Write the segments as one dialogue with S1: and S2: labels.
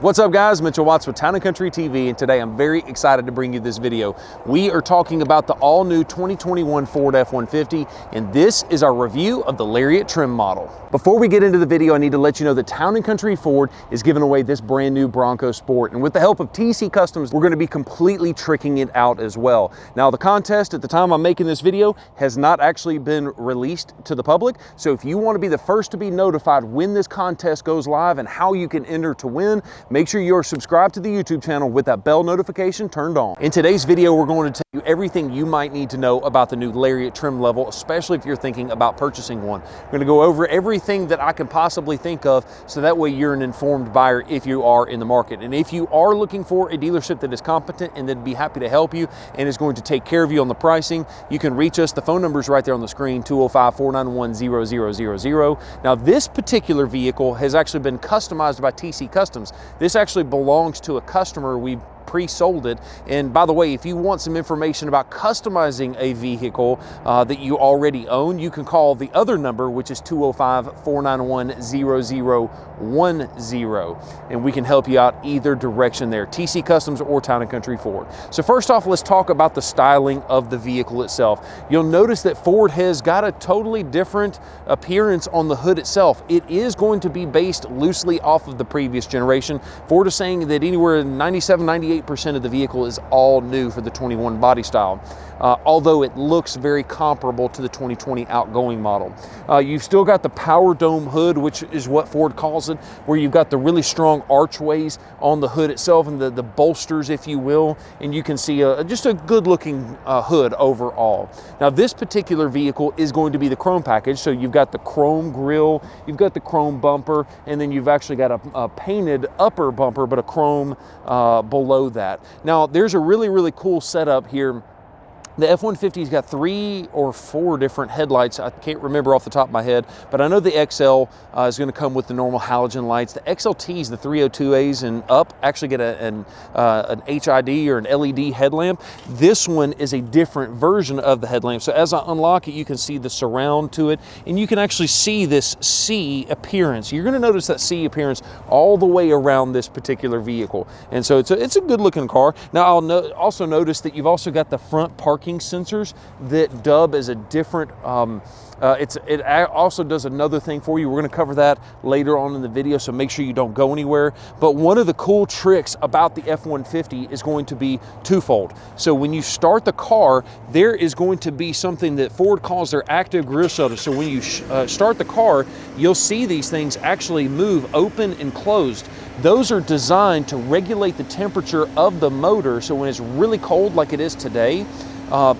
S1: What's up guys, Mitchell Watts with Town & Country TV, and today I'm very excited to bring you this video. We are talking about the all-new 2021 Ford F-150, and this is our review of the Lariat trim model. Before we get into the video, I need to let you know that Town & Country Ford is giving away this brand new Bronco Sport, and with the help of TC Customs, we're going to be completely tricking it out as well. Now, the contest at the time I'm making this video has not actually been released to the public, so if you want to be the first to be notified when this contest goes live and how you can enter to win, make sure you're subscribed to the YouTube channel with that bell notification turned on. In today's video, we're going to tell you everything you might need to know about the new Lariat trim level, especially if you're thinking about purchasing one. We're going to go over everything that I can possibly think of, so that way you're an informed buyer if you are in the market. And if you are looking for a dealership that is competent and that'd be happy to help you and is going to take care of you on the pricing, you can reach us. The phone number is right there on the screen, 205-491-0000. Now, this particular vehicle has actually been customized by TC Customs. This actually belongs to a customer. We've pre-sold it. And by the way, if you want some information about customizing a vehicle that you already own, you can call the other number, which is 205-491-0010, and we can help you out either direction there, TC Customs or Town & Country Ford. So first off, let's talk about the styling of the vehicle itself. You'll notice that Ford has got a totally different appearance on the hood itself. It is going to be based loosely off of the previous generation. Ford is saying that anywhere 97-98% of the vehicle is all new for the 21 body style, although it looks very comparable to the 2020 outgoing model. You've still got the power dome hood, which is what Ford calls it, where you've got the really strong archways on the hood itself and the bolsters, if you will, and you can see just a good looking hood overall. Now, this particular vehicle is going to be the chrome package, so you've got the chrome grille, you've got the chrome bumper, and then you've actually got a painted upper bumper, but a chrome below that. Now, there's a really cool setup here. The F-150's got 3 or 4 different headlights. I can't remember off the top of my head, but I know the XL is going to come with the normal halogen lights. The XLTs, the 302As and up, actually get an HID or an LED headlamp. This one is a different version of the headlamp. So as I unlock it, you can see the surround to it, and you can actually see this C appearance. You're going to notice that C appearance all the way around this particular vehicle. And so it's a good looking car. Now, I'll also notice that you've also got the front parking sensors that dub as a different, it also does another thing for you. We're going to cover that later on in the video, so make sure you don't go anywhere. But one of the cool tricks about the F-150 is going to be twofold. So when you start the car, there is going to be something that Ford calls their active grill shutter. So when you start the car, you'll see these things actually move open and closed. Those are designed to regulate the temperature of the motor, so when it's really cold like it is today,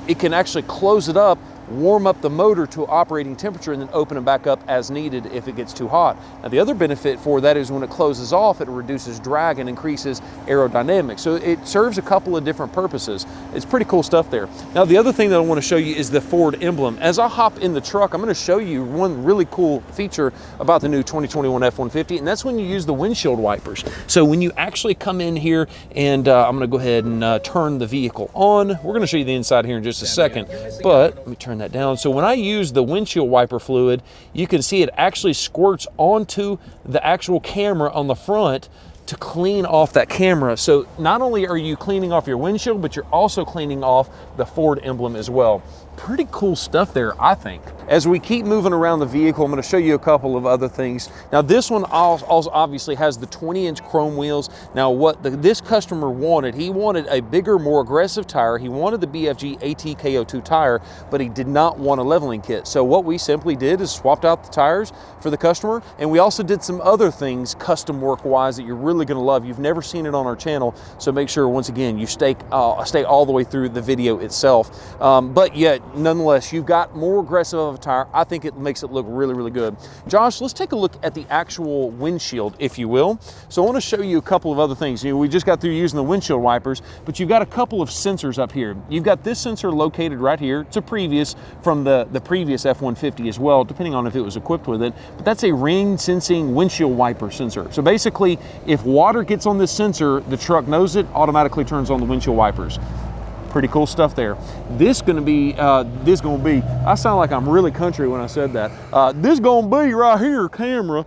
S1: it can actually close it up, warm up the motor to operating temperature, and then open it back up as needed if it gets too hot. Now, the other benefit for that is when it closes off, it reduces drag and increases aerodynamics. So it serves a couple of different purposes. It's pretty cool stuff there. Now, the other thing that I want to show you is the Ford emblem. As I hop in the truck, I'm going to show you one really cool feature about the new 2021 F-150, and that's when you use the windshield wipers. So when you actually come in here, and I'm going to go ahead and turn the vehicle on. We're going to show you the inside here in just a second, but let me turn that down. So when I use the windshield wiper fluid, you can see it actually squirts onto the actual camera on the front to clean off that camera. So not only are you cleaning off your windshield, but you're also cleaning off the Ford emblem as well. Pretty cool stuff there, I think. As we keep moving around the vehicle, I'm going to show you a couple of other things. Now, this one also obviously has the 20-inch chrome wheels. Now, what this customer wanted, he wanted a bigger, more aggressive tire. He wanted the BFG ATKO2 tire, but he did not want a leveling kit. So what we simply did is swapped out the tires for the customer, and we also did some other things custom work-wise that you're really going to love. You've never seen it on our channel, so make sure, once again, you stay all the way through the video itself. But yet, nonetheless, you've got more aggressive of a tire. I think it makes it look really good. Josh, let's take a look at the actual windshield, if you will. So I want to show you a couple of other things. You know, we just got through using the windshield wipers, but you've got a couple of sensors up here. You've got this sensor located right here. It's a previous from the previous F-150 as well, depending on if it was equipped with it. But that's a rain sensing windshield wiper sensor. So basically, if water gets on this sensor, the truck knows it, automatically turns on the windshield wipers. Pretty cool stuff there. This gonna be, I sound like I'm really country when I said that. This gonna be right here, camera.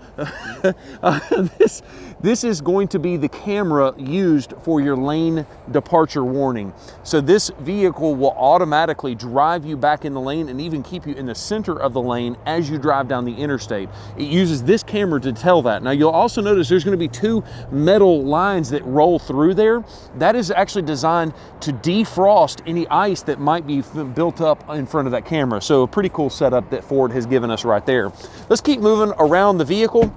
S1: This is going to be the camera used for your lane departure warning. So this vehicle will automatically drive you back in the lane and even keep you in the center of the lane as you drive down the interstate. It uses this camera to tell that. Now you'll also notice there's going to be two metal lines that roll through there. That is actually designed to defrost any ice that might be built up in front of that camera. So a pretty cool setup that Ford has given us right there. Let's keep moving around the vehicle,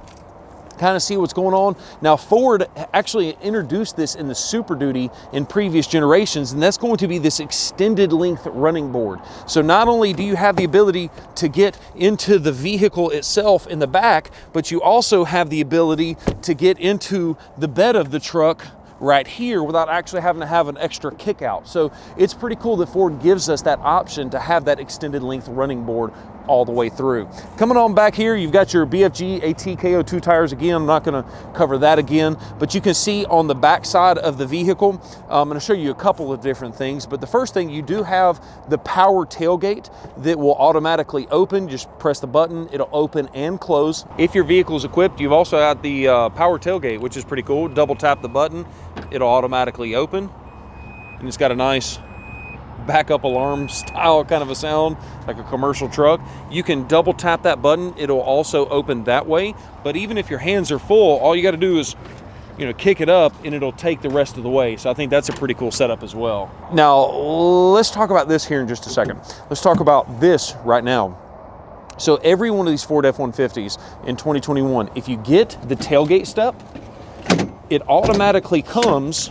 S1: kind of see what's going on. Now Ford actually introduced this in the Super Duty in previous generations, and that's going to be this extended length running board. So not only do you have the ability to get into the vehicle itself in the back, but you also have the ability to get into the bed of the truck right here without actually having to have an extra kick out. So it's pretty cool that Ford gives us that option to have that extended length running board all the way through. Coming on back here, you've got your BFG ATKO2 tires again. I'm not going to cover that again, but you can see on the back side of the vehicle, I'm going to show you a couple of different things. But the first thing, you do have the power tailgate that will automatically open. Just press the button, it'll open and close. If your vehicle is equipped, you've also got the power tailgate, which is pretty cool. Double tap the button, it'll automatically open, and it's got a nice backup alarm style kind of a sound, like a commercial truck. You can double tap that button, it'll also open that way. But even if your hands are full, all you got to do is, you know, kick it up and it'll take the rest of the way. So I think that's a pretty cool setup as well. Now let's talk about this here in just a second. Let's talk about this right now. So every one of these Ford F-150s in 2021, if you get the tailgate step, it automatically comes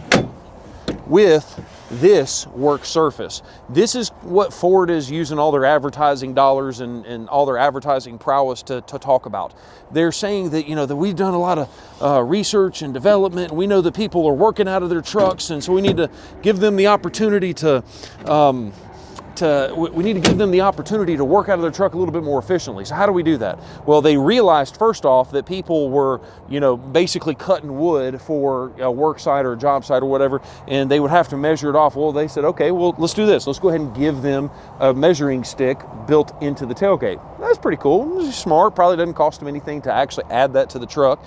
S1: with this work surface. This is what Ford is using all their advertising dollars and all their advertising prowess to talk about. They're saying that, you know, that we've done a lot of research and development. We know that people are working out of their trucks, and so we need to give them the opportunity to work out of their truck a little bit more efficiently. So how do we do that? Well, they realized first off that people were, you know, basically cutting wood for a work site or a job site or whatever, and they would have to measure it off. Well, they said, okay, well, let's do this. Let's go ahead and give them a measuring stick built into the tailgate. That's pretty cool. It's smart. Probably doesn't cost them anything to actually add that to the truck.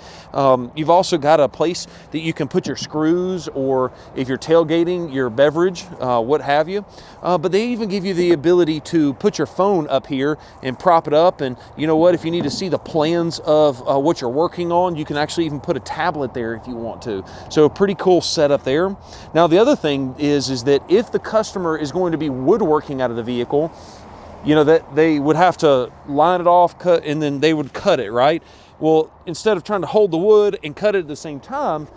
S1: You've also got a place that you can put your screws, or if you're tailgating your beverage, what have you. But they even give you the ability to put your phone up here and prop it up, and you know what, if you need to see the plans of what you're working on, you can actually even put a tablet there if you want to. So a pretty cool setup there. Now the other thing is that if the customer is going to be woodworking out of the vehicle, you know, that they would have to line it off, cut, and then they would cut it, right? Well, instead of trying to hold the wood and cut it at the same time,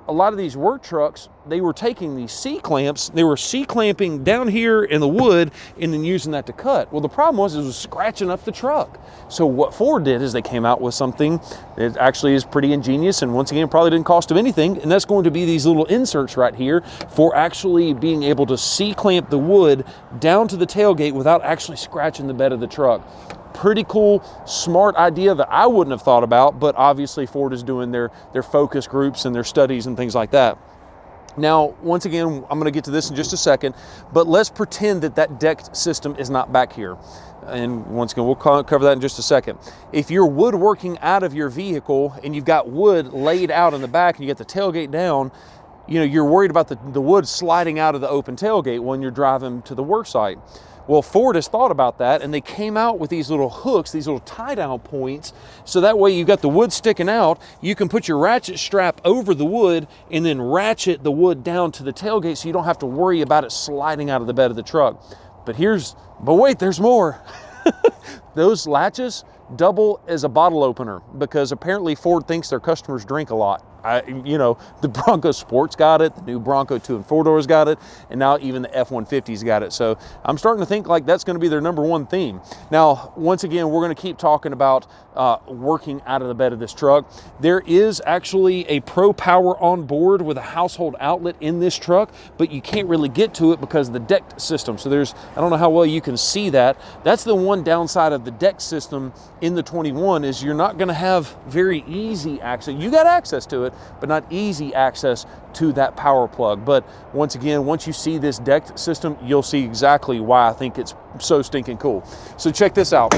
S1: a lot of these work trucks, they were taking these C-clamps, they were C-clamping down here in the wood and then using that to cut. Well, the problem was it was scratching up the truck. So what Ford did is they came out with something that actually is pretty ingenious, and once again, probably didn't cost them anything, and that's going to be these little inserts right here for actually being able to C-clamp the wood down to the tailgate without actually scratching the bed of the truck. Pretty cool, smart idea that I wouldn't have thought about, but obviously Ford is doing their focus groups and their studies and things like that. Now, once again, I'm going to get to this in just a second, but let's pretend that that deck system is not back here. And once again, we'll cover that in just a second. If you're woodworking out of your vehicle and you've got wood laid out in the back and you get the tailgate down, you know, you're worried about the wood sliding out of the open tailgate when you're driving to the work site. Well, Ford has thought about that, and they came out with these little hooks, these little tie-down points, so that way you've got the wood sticking out, you can put your ratchet strap over the wood and then ratchet the wood down to the tailgate so you don't have to worry about it sliding out of the bed of the truck. But wait, there's more. Those latches double as a bottle opener, because apparently Ford thinks their customers drink a lot. You know, the Bronco Sport's got it, the new Bronco 2 and 4-door's got it, and now even the F-150's got it. So I'm starting to think like that's going to be their #1 theme. Now, once again, we're going to keep talking about working out of the bed of this truck. There is actually a Pro Power on board with a household outlet in this truck, but you can't really get to it because of the deck system. So I don't know how well you can see that. That's the one downside of the deck system in the 21 is you're not going to have very easy access. You got access to it, but not easy access to that power plug. But once again, once you see this deck system, you'll see exactly why I think it's so stinking cool. So check this out.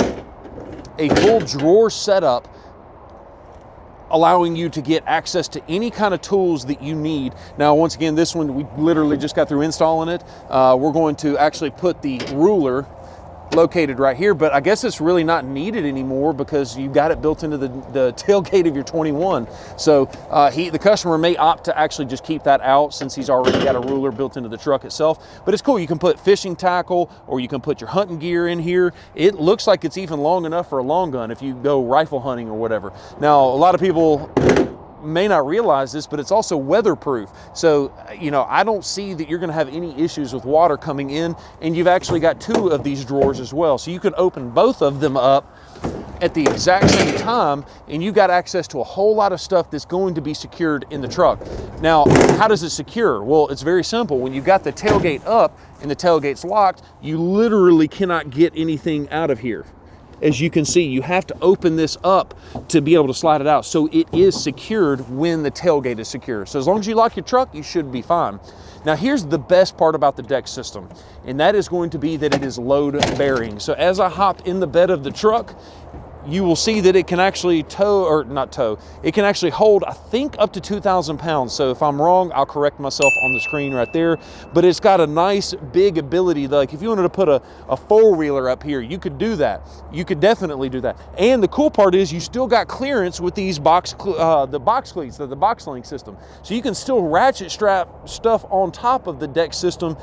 S1: A full drawer setup, allowing you to get access to any kind of tools that you need. Now, once again, this one, we literally just got through installing it. We're going to actually put the ruler located right here, but I guess it's really not needed anymore because you got it built into the tailgate of your 21. So the customer may opt to actually just keep that out since he's already got a ruler built into the truck itself. But it's cool. You can put fishing tackle, or you can put your hunting gear in here. It looks like it's even long enough for a long gun if you go rifle hunting or whatever. Now, a lot of people may not realize this, but it's also weatherproof. So, you know, I don't see that you're going to have any issues with water coming in, and you've actually got two of these drawers as well. So you can open both of them up at the exact same time, and you got access to a whole lot of stuff that's going to be secured in the truck. Now, how does it secure? Well, it's very simple. When you got the tailgate up and the tailgate's locked, you literally cannot get anything out of here. As you can see, you have to open this up to be able to slide it out. So it is secured when the tailgate is secure. So as long as you lock your truck, you should be fine. Now, here's the best part about the deck system, and that is going to be that it is load bearing. So as I hop in the bed of the truck, you will see that it can actually it can actually hold, I think, up to 2,000 pounds. So if I'm wrong, I'll correct myself on the screen right there. But it's got a nice big ability. Like if you wanted to put a four-wheeler up here, you could do that. You could definitely do that. And the cool part is you still got clearance with these the box cleats, the box link system. So you can still ratchet strap stuff on top of the deck system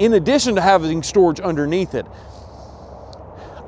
S1: in addition to having storage underneath it.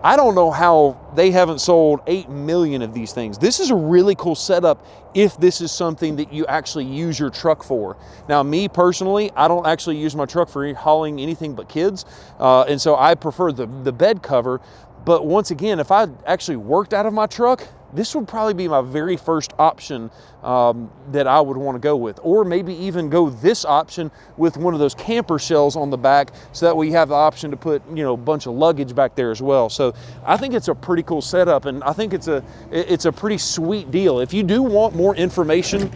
S1: I don't know how they haven't sold 8 million of these things. This is a really cool setup if this is something that you actually use your truck for. Now, me personally, I don't actually use my truck for hauling anything but kids. And so I prefer the bed cover. But once again, if I actually worked out of my truck, this would probably be my very first option that I would want to go with. Or maybe even go this option with one of those camper shells on the back, so that way you have the option to put, you know, a bunch of luggage back there as well. So I think it's a pretty cool setup, and I think it's a pretty sweet deal. If you do want more information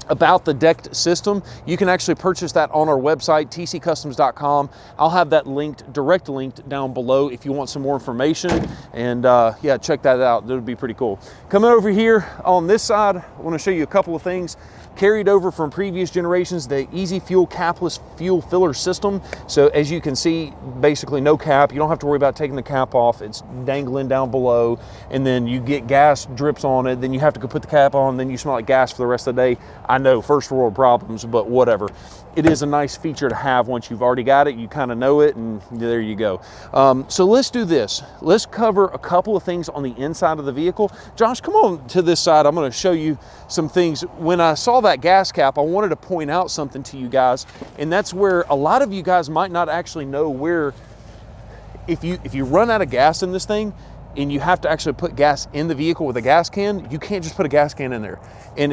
S1: about the decked system, you can actually purchase that on our website, tccustoms.com. I'll have that direct linked down below if you want some more information. And yeah, check that out. That would be pretty cool. Coming over here on this side, I want to show you a couple of things carried over from previous generations, the Easy Fuel capless fuel filler system. So as you can see, basically no cap. You don't have to worry about taking the cap off. It's dangling down below, and then you get gas drips on it. Then you have to go put the cap on, then you smell like gas for the rest of the day. I know, first world problems, but whatever. It is a nice feature to have once you've already got it. You kind of know it, and there you go. So let's do this. Let's cover a couple of things on the inside of the vehicle. Josh, come on to this side. I'm going to show you some things. When I saw that gas cap, I wanted to point out something to you guys, and that's where a lot of you guys might not actually know where, if you run out of gas in this thing, and you have to actually put gas in the vehicle with a gas can, you can't just put a gas can in there. And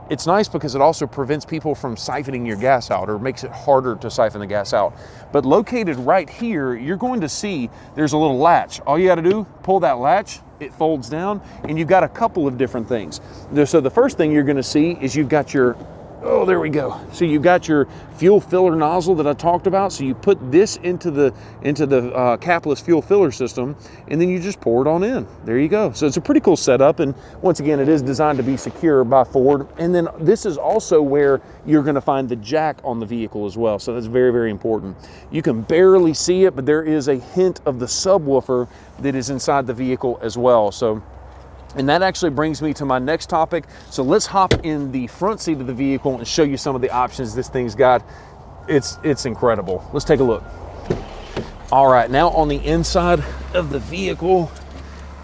S1: it's nice because it also prevents people from siphoning your gas out, or makes it harder to siphon the gas out. But located right here, you're going to see there's a little latch. All you got to do, pull that latch, it folds down, and you've got a couple of different things. So the first thing you're going to see is you've got your, oh, there we go. So you've got your fuel filler nozzle that I talked about. So you put this into the capless fuel filler system, and then you just pour it on in. There you go. So it's a pretty cool setup, and once again, it is designed to be secure by Ford. And then this is also where you're going to find the jack on the vehicle as well. So that's very, very important. You can barely see it, but there is a hint of the subwoofer that is inside the vehicle as well. And that actually brings me to my next topic. So let's hop in the front seat of the vehicle and show you some of the options this thing's got. It's incredible. Let's take a look. All right, now on the inside of the vehicle,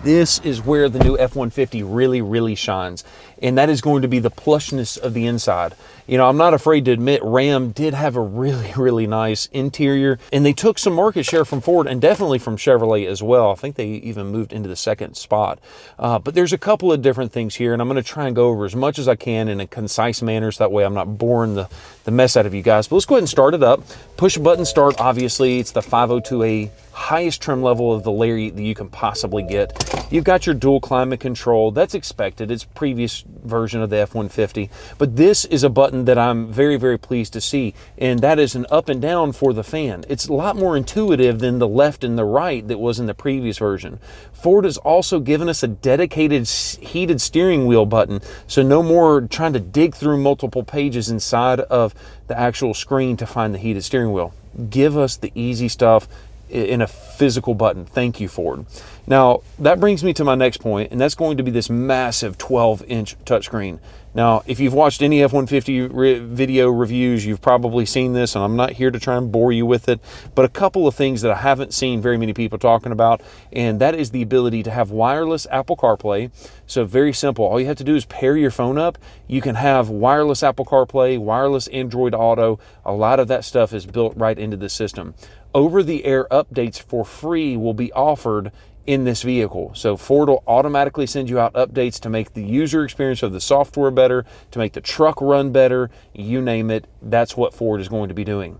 S1: this is where the new F-150 really, really shines. and that is going to be the plushness of the inside. You know, I'm not afraid to admit Ram did have a really, really nice interior, and they took some market share from Ford and definitely from Chevrolet as well. I think they even moved into the second spot. But there's a couple of different things here, and I'm going to try and go over as much as I can in a concise manner so that way I'm not boring the mess out of you guys. But let's go ahead and start it up. Push a button start. Obviously, it's the 502A, highest trim level of the Lariat that you can possibly get. You've got your dual climate control. That's expected. It's previous version of the F-150. But this is a button that I'm very, very pleased to see, and that is an up and down for the fan. It's a lot more intuitive than the left and the right that was in the previous version. Ford has also given us a dedicated heated steering wheel button, so no more trying to dig through multiple pages inside of the actual screen to find the heated steering wheel. Give us the easy stuff in a physical button. Thank you, Ford. Now, that brings me to my next point, and that's going to be this massive 12-inch touchscreen. Now, if you've watched any F-150 video reviews, you've probably seen this, and I'm not here to try and bore you with it, but a couple of things that I haven't seen very many people talking about, and that is the ability to have wireless Apple CarPlay. So very simple. All you have to do is pair your phone up. You can have wireless Apple CarPlay, wireless Android Auto. A lot of that stuff is built right into the system. Over-the-air updates for free will be offered in this vehicle. So Ford will automatically send you out updates to make the user experience of the software better, to make the truck run better, you name it. That's what Ford is going to be doing.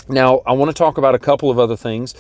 S1: Now, I want to talk about a couple of other things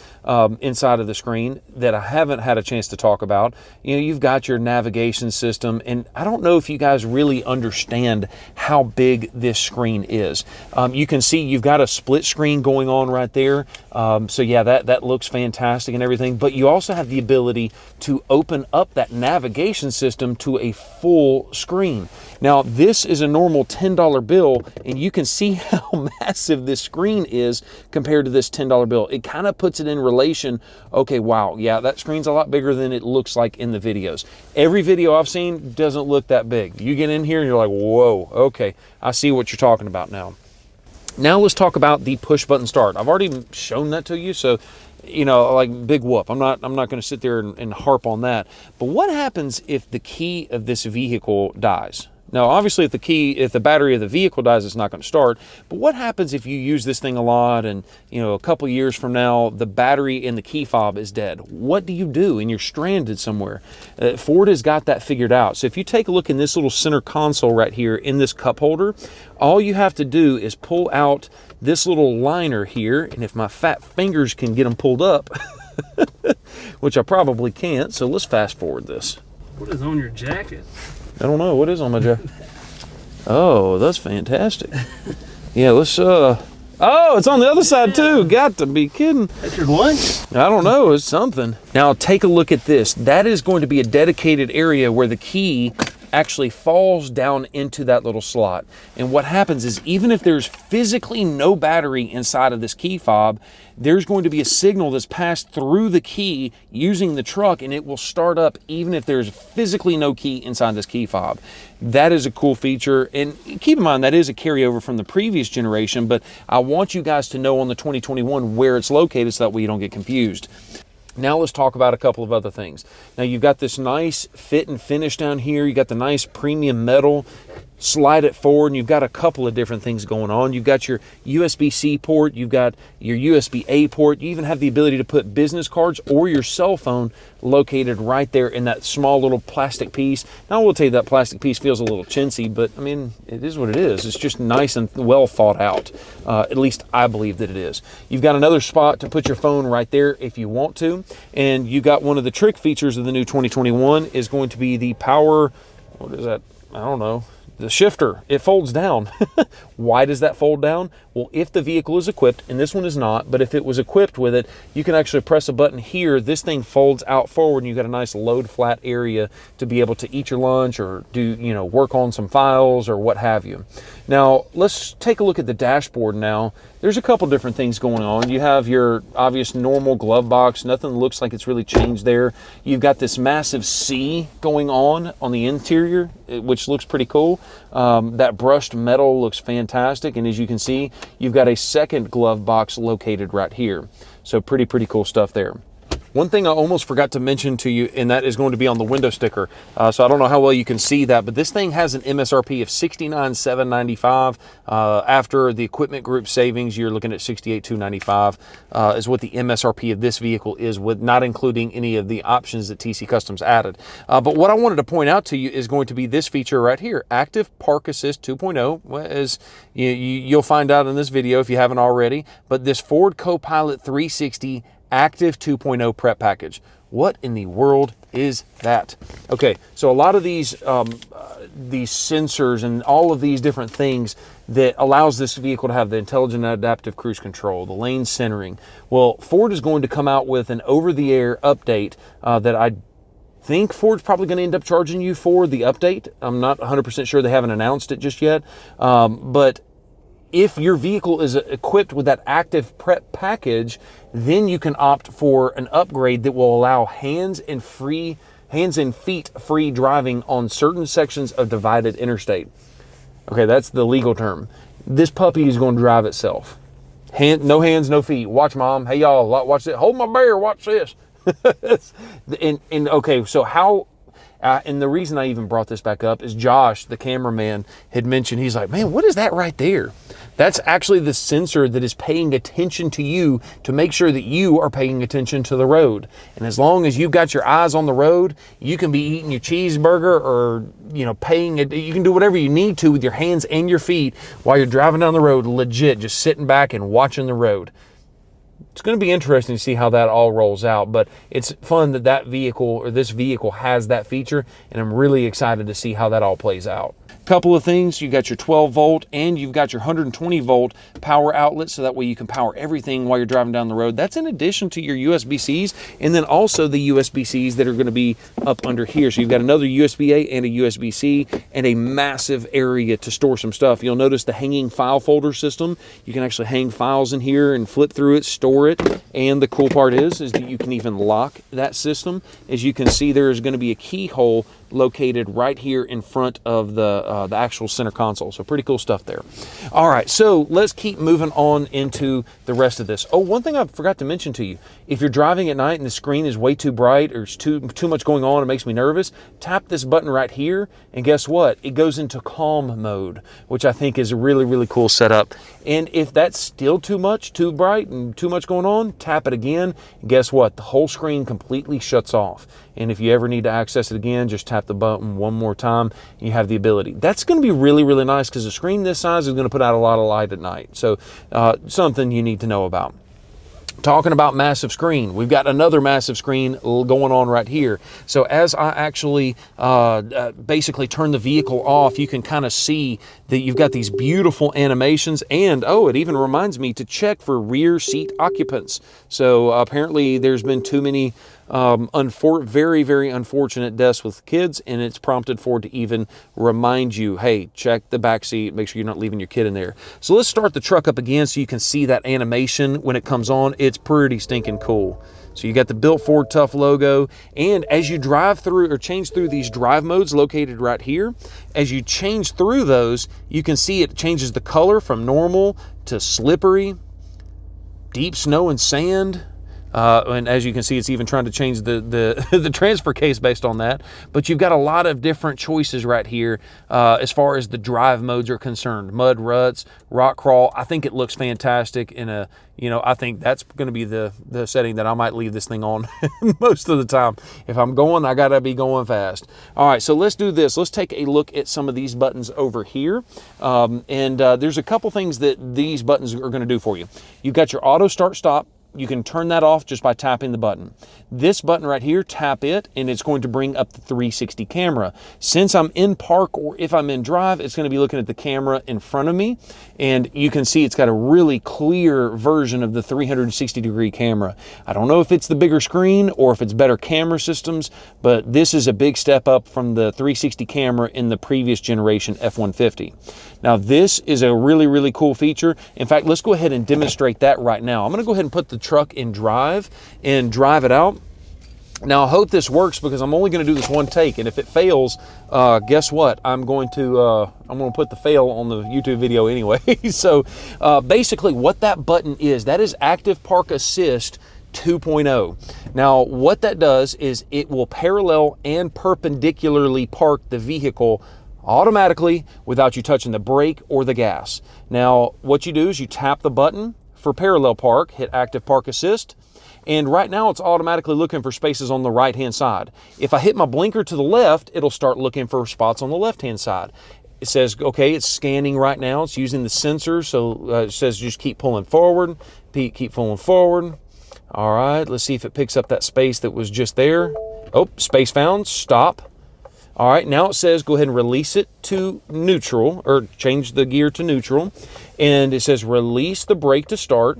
S1: inside of the screen that I haven't had a chance to talk about. You know, you've got your navigation system, and I don't know if you guys really understand how big this screen is. You can see you've got a split screen going on right there. So yeah, that looks fantastic and everything, but you also have the ability to open up that navigation system to a full screen. Now, this is a normal $10 bill, and you can see how massive this screen is compared to this $10 bill. It kind of puts it in relation. Okay, wow, yeah, that screen's a lot bigger than it looks like in the videos. Every video I've seen doesn't look that big. You get in here and you're like, whoa, okay, I see what you're talking about now. Now let's talk about the push button start. I've already shown that to you, so you know, like big whoop. I'm not going to sit there and harp on that. But what happens if the key of this vehicle dies? Now, obviously, if the battery of the vehicle dies, it's not going to start. But what happens if you use this thing a lot and, you know, a couple years from now, the battery in the key fob is dead? What do you do? And you're stranded somewhere. Ford has got that figured out. So if you take a look in this little center console right here in this cup holder, all you have to do is pull out this little liner here. And if my fat fingers can get them pulled up, which I probably can't, so let's fast forward this.
S2: What is on your jacket?
S1: I don't know. What is on my jacket? Oh, that's fantastic. Yeah, let's, oh, it's on the other side too. Got to be kidding.
S2: That's your lunch?
S1: I don't know. It's something. Now, take a look at this. That is going to be a dedicated area where the key actually falls down into that little slot. And what happens is, even if there's physically no battery inside of this key fob, there's going to be a signal that's passed through the key using the truck, and it will start up even if there's physically no key inside this key fob. That is a cool feature, and keep in mind that is a carryover from the previous generation, but I want you guys to know on the 2021 where it's located so that way you don't get confused. Now let's talk about a couple of other things. Now you've got this nice fit and finish down here. You got the nice premium metal. Slide it forward, and you've got a couple of different things going on. You've got your USB-C port, you've got your USB-A port. You even have the ability to put business cards or your cell phone located right there in that small little plastic piece. Now I will tell you that plastic piece feels a little chintzy, but I mean, it is what it is. It's just nice and well thought out. At least I believe that it is. You've got another spot to put your phone right there if you want to, and you got one of the trick features of the new 2021 is going to be the power, what is that? I don't know. The shifter, it folds down. Why does that fold down? Well, if the vehicle is equipped, and this one is not, but if it was equipped with it, you can actually press a button here. This thing folds out forward, and you've got a nice load flat area to be able to eat your lunch or do, you know, work on some files or what have you. Now, let's take a look at the dashboard now. There's a couple different things going on. You have your obvious normal glove box. Nothing looks like it's really changed there. You've got this massive C going on the interior, which looks pretty cool. That brushed metal looks fantastic, and as you can see, you've got a second glove box located right here. So pretty cool stuff there. One thing I almost forgot to mention to you, and that is going to be on the window sticker. So I don't know how well you can see that, but this thing has an MSRP of $69,795. After the equipment group savings, you're looking at $68,295 is what the MSRP of this vehicle is, with not including any of the options that TC Customs added. But what I wanted to point out to you is going to be this feature right here, Active Park Assist 2.0, as you'll find out in this video if you haven't already, but this Ford Copilot 360 Active 2.0 prep package. What in the world is that? Okay, so a lot of these sensors and all of these different things that allows this vehicle to have the intelligent adaptive cruise control, the lane centering. Well, Ford is going to come out with an over-the-air update that I think Ford's probably going to end up charging you for the update. I'm not 100% sure. They haven't announced it just yet. But if your vehicle is equipped with that active prep package, then you can opt for an upgrade that will allow hands and feet free driving on certain sections of divided interstate. Okay, that's the legal term. This puppy is going to drive itself. No hands, no feet. Watch, Mom. Hey, y'all, watch this. Hold my bear. Watch this. and okay, so how... and the reason I even brought this back up is Josh, the cameraman, had mentioned, he's like, man, what is that right there? That's actually the sensor that is paying attention to you to make sure that you are paying attention to the road. And as long as you've got your eyes on the road, you can be eating your cheeseburger or, you can do whatever you need to with your hands and your feet while you're driving down the road, legit, just sitting back and watching the road. It's going to be interesting to see how that all rolls out, but it's fun that this vehicle has that feature, and I'm really excited to see how that all plays out. Couple of things, you got your 12 volt and you've got your 120 volt power outlet, so that way you can power everything while you're driving down the road. That's in addition to your USB-Cs, and then also the USB-Cs that are going to be up under here. So you've got another USB-A and a USB-C and a massive area to store some stuff. You'll notice the hanging file folder system. You can actually hang files in here and flip through it, store it, and the cool part is that you can even lock that system. As you can see, there is going to be a keyhole located right here in front of the actual center console. So pretty cool stuff there. All right, so let's keep moving on into the rest of this. Oh, one thing I forgot to mention to you, if you're driving at night and the screen is way too bright or it's too much going on, it makes me nervous, tap this button right here, and guess what? It goes into calm mode, which I think is a really, really cool setup. And if that's still too bright and too much going on, tap it again, and guess what? The whole screen completely shuts off. And if you ever need to access it again, just tap the button one more time, and you have the ability. That's going to be really, really nice, because a screen this size is going to put out a lot of light at night. So something you need to know about. Talking about massive screen, we've got another massive screen going on right here. So as I actually basically turn the vehicle off, you can kind of see that you've got these beautiful animations, and it even reminds me to check for rear seat occupants. So apparently there's been too many very, very unfortunate deaths with kids, and it's prompted Ford to even remind you, hey, check the back seat, make sure you're not leaving your kid in there. So let's start the truck up again so you can see that animation when it comes on. It's pretty stinking cool. So you got the Built Ford Tough logo, and as you drive through or change through these drive modes located right here, as you change through those, you can see it changes the color from normal to slippery, deep snow and sand. And as you can see, it's even trying to change the transfer case based on that. But you've got a lot of different choices right here as far as the drive modes are concerned. Mud ruts, rock crawl. I think it looks fantastic in a, I think that's going to be the setting that I might leave this thing on most of the time. If I'm going, I got to be going fast. All right, so let's do this. Let's take a look at some of these buttons over here. There's a couple things that these buttons are going to do for you. You've got your auto start stop. You can turn that off just by tapping the button. This button right here, tap it, and it's going to bring up the 360 camera. Since I'm in park or if I'm in drive, it's going to be looking at the camera in front of me, and you can see it's got a really clear version of the 360-degree camera. I don't know if it's the bigger screen or if it's better camera systems, but this is a big step up from the 360 camera in the previous generation F-150. Now, this is a really, really cool feature. In fact, let's go ahead and demonstrate that right now. I'm going to go ahead and put the truck in drive and drive it out. Now, I hope this works because I'm only going to do this one take, and if it fails, guess what? I'm going to put the fail on the YouTube video anyway. So basically what that button is, that is Active Park Assist 2.0. Now, what that does is it will parallel and perpendicularly park the vehicle automatically without you touching the brake or the gas. Now, what you do is you tap the button for parallel park, hit active park assist, and right now it's automatically looking for spaces on the right hand side. If I hit my blinker to the left, it'll start looking for spots on the left hand side. It says, okay, it's scanning right now. It's using the sensor, so it says just keep pulling forward, keep pulling forward. All right, let's see if it picks up that space that was just there. Oh, space found, stop. All right, now it says go ahead and release it to neutral, or change the gear to neutral. And it says release the brake to start.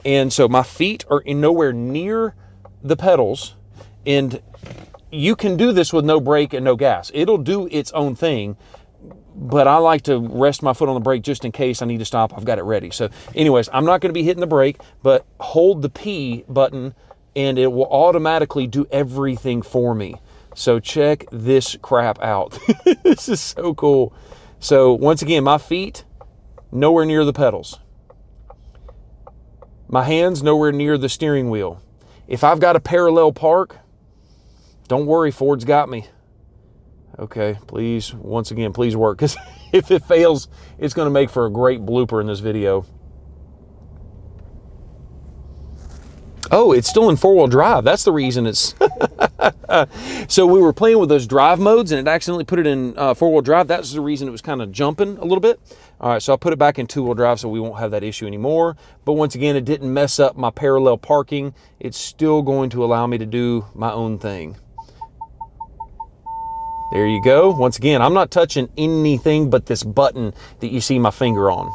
S1: And so my feet are nowhere near the pedals. And you can do this with no brake and no gas. It'll do its own thing. But I like to rest my foot on the brake just in case I need to stop. I've got it ready. So anyways, I'm not going to be hitting the brake, but hold the P button and it will automatically do everything for me. So check this crap out. This is so cool. So once again, my feet, nowhere near the pedals. My hands, nowhere near the steering wheel. If I've got a parallel park, don't worry, Ford's got me. Okay, please, once again, please work, because if it fails, it's going to make for a great blooper in this video. Oh, it's still in four-wheel drive. That's the reason it's... So we were playing with those drive modes, and it accidentally put it in four-wheel drive. That's the reason it was kind of jumping a little bit. All right, so I put it back in two-wheel drive so we won't have that issue anymore. But once again, it didn't mess up my parallel parking. It's still going to allow me to do my own thing. There you go. Once again, I'm not touching anything but this button that you see my finger on.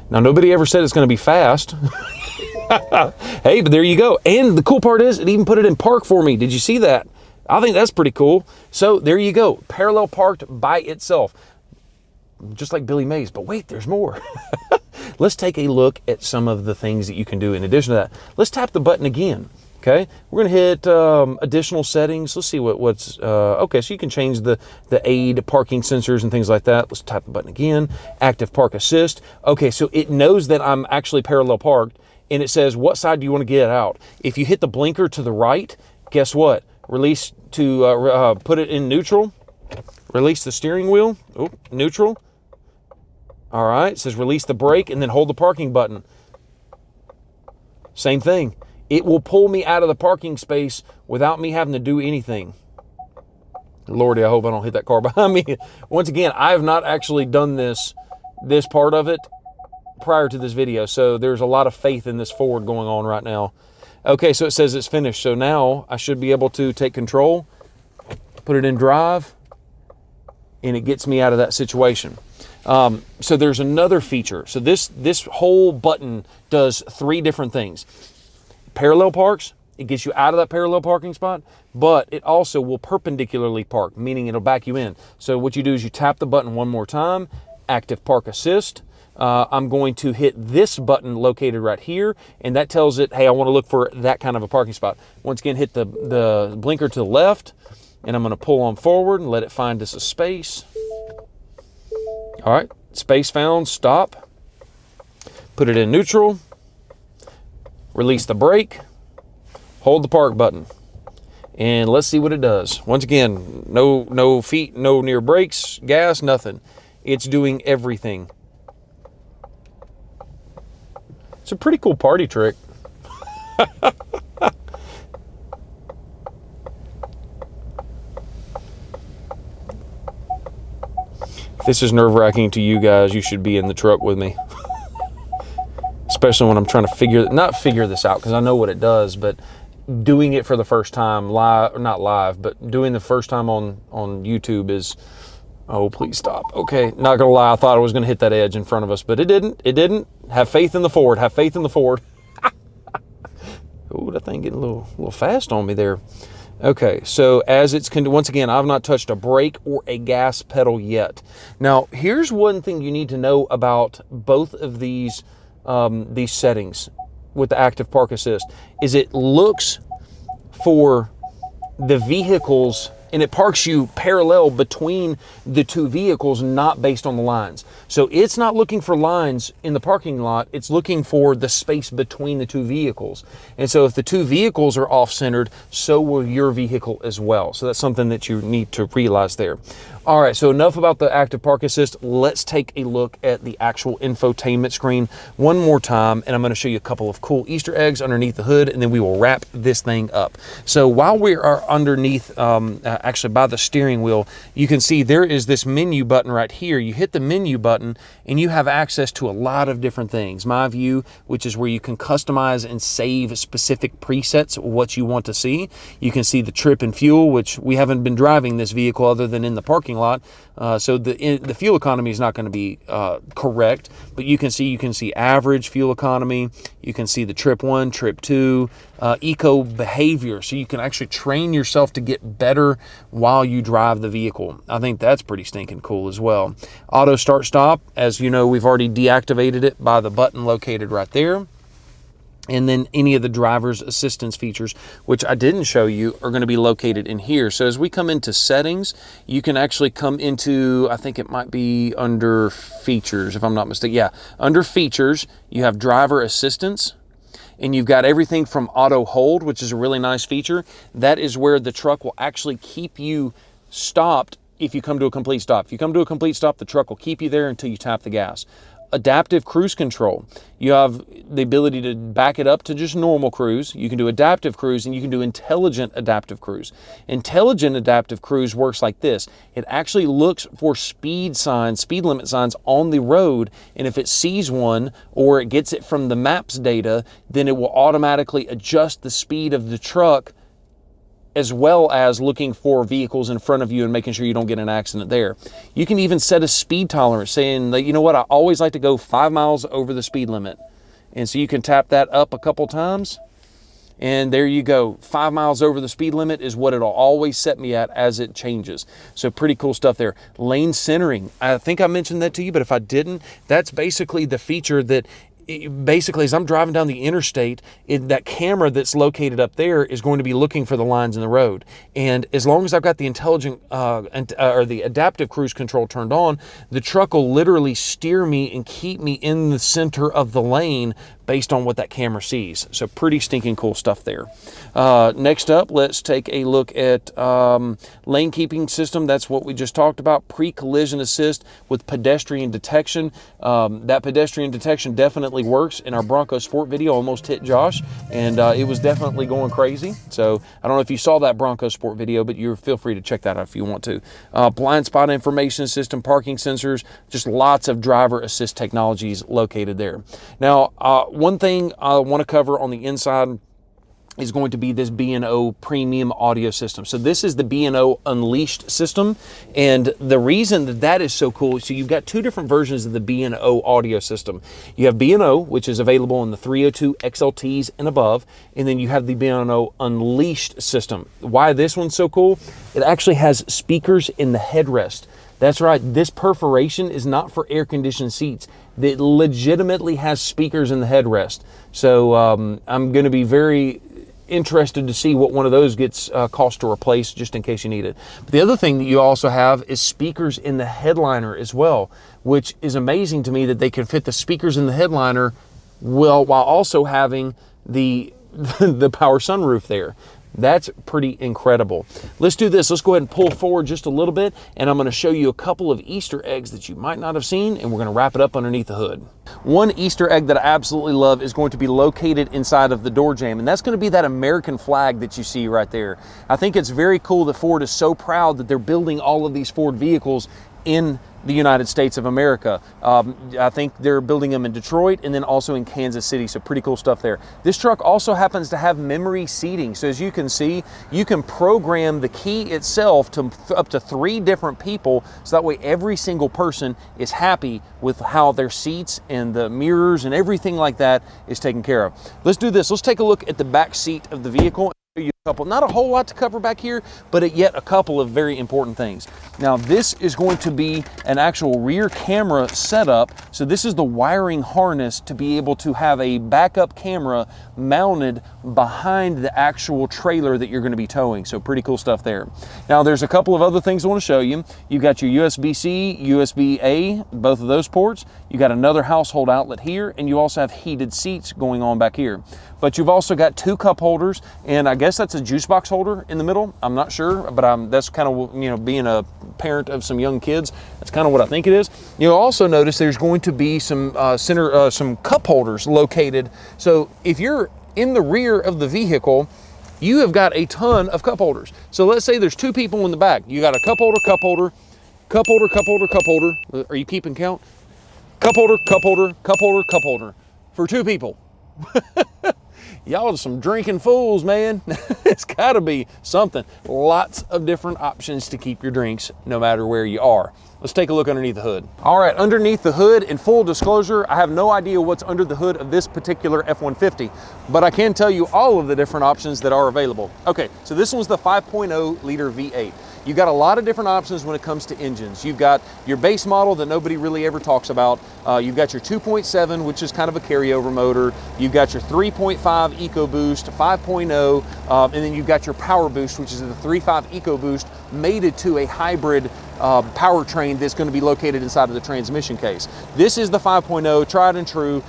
S1: Now, nobody ever said it's going to be fast. Hey, but there you go. And the cool part is it even put it in park for me. Did you see that? I think that's pretty cool. So there you go. Parallel parked by itself. Just like Billy Mays. But wait, there's more. Let's take a look at some of the things that you can do in addition to that. Let's tap the button again. Okay, we're going to hit additional settings. Let's see what's, okay, so you can change the aid parking sensors and things like that. Let's tap the button again. Active park assist. Okay, so it knows that I'm actually parallel parked, and it says, what side do you want to get out? If you hit the blinker to the right, guess what? Release to put it in neutral. Release the steering wheel. Oh, neutral. All right, it says release the brake, and then hold the parking button. Same thing. It will pull me out of the parking space without me having to do anything. Lordy, I hope I don't hit that car behind me. Once again, I have not actually done this part of it prior to this video, so there's a lot of faith in this Ford going on right now. Okay, so it says it's finished. So now I should be able to take control, put it in drive, and it gets me out of that situation. So there's another feature. So this whole button does three different things. Parallel parks, it gets you out of that parallel parking spot, but it also will perpendicularly park, meaning it'll back you in. So what you do is you tap the button one more time, active park assist. I'm going to hit this button located right here, and that tells it, hey, I want to look for that kind of a parking spot. Once again, hit the blinker to the left, and I'm going to pull on forward and let it find us a space. All right, space found, stop. Put it in neutral. Release the brake, hold the park button, and let's see what it does. Once again, no feet, no near brakes, gas, nothing. It's doing everything. It's a pretty cool party trick. If this is nerve-wracking to you guys, you should be in the truck with me. Especially when I'm trying to not figure this out, because I know what it does, but doing it for the first time live, not live, but doing the first time on YouTube is, oh, please stop. Okay, not gonna lie, I thought I was gonna hit that edge in front of us, but it didn't. Have faith in the Ford, have faith in the Ford. Oh, that thing getting a little fast on me there. Okay, so as it's, once again, I've not touched a brake or a gas pedal yet. Now, here's one thing you need to know about both of these settings with the active park assist, is it looks for the vehicles and it parks you parallel between the two vehicles, not based on the lines. So it's not looking for lines in the parking lot, it's looking for the space between the two vehicles. And so if the two vehicles are off-centered, so will your vehicle as well. So that's something that you need to realize there. All right, so enough about the active park assist. Let's take a look at the actual infotainment screen one more time, and I'm going to show you a couple of cool Easter eggs underneath the hood, and then we will wrap this thing up. So while we are underneath, actually by the steering wheel, you can see there is this menu button right here. You hit the menu button, and you have access to a lot of different things. My View, which is where you can customize and save specific presets of what you want to see. You can see the trip and fuel, which we haven't been driving this vehicle other than in the parking lot, so the fuel economy is not going to be correct, but you can see average fuel economy. You can see the trip 1, trip 2, eco behavior, so you can actually train yourself to get better while you drive the vehicle. I think that's pretty stinking cool as well. Auto start stop, as you know, we've already deactivated it by the button located right there. And then any of the driver's assistance features, which I didn't show you, are going to be located in here. So as we come into settings, you can actually come into, I think it might be under features, if I'm not mistaken. Yeah, under features, you have driver assistance, and you've got everything from auto hold, which is a really nice feature. That is where the truck will actually keep you stopped if you come to a complete stop. If you come to a complete stop, the truck will keep you there until you tap the gas. Adaptive cruise control. You have the ability to back it up to just normal cruise. You can do adaptive cruise, and you can do intelligent adaptive cruise. Intelligent adaptive cruise works like this. It actually looks for speed signs, speed limit signs on the road, and if it sees one or it gets it from the maps data, then it will automatically adjust the speed of the truck, as well as looking for vehicles in front of you and making sure you don't get an accident there. You can even set a speed tolerance, saying that, you know what, I always like to go 5 miles over the speed limit. And so you can tap that up a couple times, and there you go. 5 miles over the speed limit is what it'll always set me at as it changes. So pretty cool stuff there. Lane centering. I think I mentioned that to you, but if I didn't, that's basically the feature that basically, as I'm driving down the interstate, that camera that's located up there is going to be looking for the lines in the road. And as long as I've got the intelligent or the adaptive cruise control turned on, the truck will literally steer me and keep me in the center of the lane based on what that camera sees. So pretty stinking cool stuff there. Next up, let's take a look at lane keeping system. That's what we just talked about. Pre-collision assist with pedestrian detection. That pedestrian detection definitely works. In our Bronco Sport video, almost hit Josh, and it was definitely going crazy. So I don't know if you saw that Bronco Sport video, but you feel free to check that out if you want to. Blind spot information system, parking sensors, just lots of driver assist technologies located there. Now, one thing I want to cover on the inside is going to be this B&O premium audio system. So this is the B&O Unleashed system, and the reason that that is so cool, so you've got two different versions of the B&O audio system. You have B&O, which is available in the 302 XLTs and above, and then you have the B&O Unleashed system. Why this one's so cool? It actually has speakers in the headrest. That's right, this perforation is not for air-conditioned seats. It legitimately has speakers in the headrest. So I'm going to be very interested to see what one of those gets cost to replace, just in case you need it. But the other thing that you also have is speakers in the headliner as well, which is amazing to me that they can fit the speakers in the headliner while also having the power sunroof there. That's pretty incredible. Let's do this. Let's go ahead and pull forward just a little bit, and I'm going to show you a couple of Easter eggs that you might not have seen, and we're going to wrap it up underneath the hood. One Easter egg that I absolutely love is going to be located inside of the door jamb, and that's going to be that American flag that you see right there. I think it's very cool that Ford is so proud that they're building all of these Ford vehicles in the United States of America. I think they're building them in Detroit and then also in Kansas City, so pretty cool stuff there. This truck also happens to have memory seating, so as you can see, you can program the key itself to up to 3 different people, so that way every single person is happy with how their seats and the mirrors and everything like that is taken care of. Let's do this. Let's take a look at the back seat of the vehicle. Not a whole lot to cover back here, but yet a couple of very important things. Now, this is going to be an actual rear camera setup. So this is the wiring harness to be able to have a backup camera mounted behind the actual trailer that you're going to be towing. So pretty cool stuff there. Now, there's a couple of other things I want to show you. You've got your USB-C, USB-A, both of those ports. You got another household outlet here, and you also have heated seats going on back here. But you've also got 2 cup holders, and I guess that's a juice box holder in the middle. I'm not sure, but that's kind of, you know, being a parent of some young kids, that's kind of what I think it is. You'll also notice there's going to be some some cup holders located. So if you're in the rear of the vehicle, you have got a ton of cup holders. So let's say there's 2 people in the back. You got a cup holder, cup holder, cup holder, cup holder, cup holder. Are you keeping count? Cup holder, cup holder, cup holder, cup holder for 2 people. Y'all are some drinking fools, man. It's gotta be something. Lots of different options to keep your drinks no matter where you are. Let's take a look underneath the hood. All right, underneath the hood, in full disclosure, I have no idea what's under the hood of this particular F-150, but I can tell you all of the different options that are available. Okay, so this one's the 5.0 liter V8. You've got a lot of different options when it comes to engines. You've got your base model that nobody really ever talks about. You've got your 2.7, which is kind of a carryover motor. You've got your 3.5 EcoBoost, 5.0, and then you've got your Power Boost, which is the 3.5 EcoBoost mated to a hybrid powertrain that's going to be located inside of the transmission case. This is the 5.0, tried and true.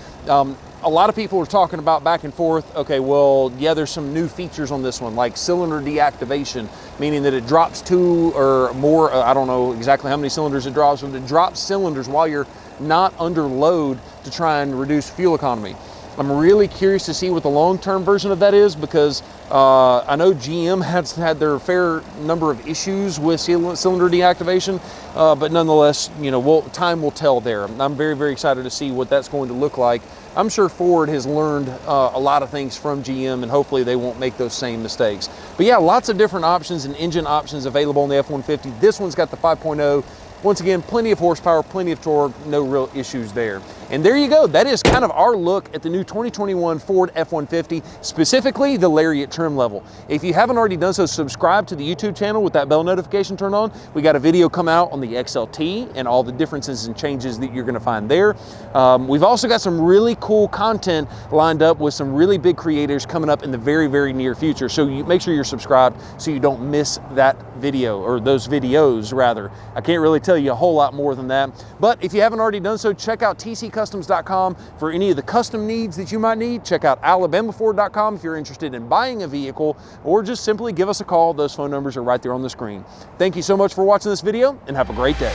S1: A lot of people are talking about back and forth, okay, well, yeah, there's some new features on this one, like cylinder deactivation, meaning that it drops 2 or more, I don't know exactly how many cylinders it drops, but it drops cylinders while you're not under load to try and reduce fuel economy. I'm really curious to see what the long-term version of that is, because I know GM has had their fair number of issues with cylinder deactivation, but nonetheless, you know, time will tell there. I'm very, very excited to see what that's going to look like. I'm sure Ford has learned a lot of things from GM, and hopefully they won't make those same mistakes. But yeah, lots of different options and engine options available on the F-150. This one's got the 5.0. Once again, plenty of horsepower, plenty of torque, no real issues there. And there you go. That is kind of our look at the new 2021 Ford F-150, specifically the Lariat trim level. If you haven't already done so, subscribe to the YouTube channel with that bell notification turned on. We got a video come out on the XLT and all the differences and changes that you're going to find there. We've also got some really cool content lined up with some really big creators coming up in the very, very near future. So make sure you're subscribed so you don't miss that video, or those videos rather. I can't really tell you a whole lot more than that. But if you haven't already done so, check out tccustoms.com for any of the custom needs that you might need. Check out alabamaford.com if you're interested in buying a vehicle, or just simply give us a call. Those phone numbers are right there on the screen. Thank you so much for watching this video, and have a great day.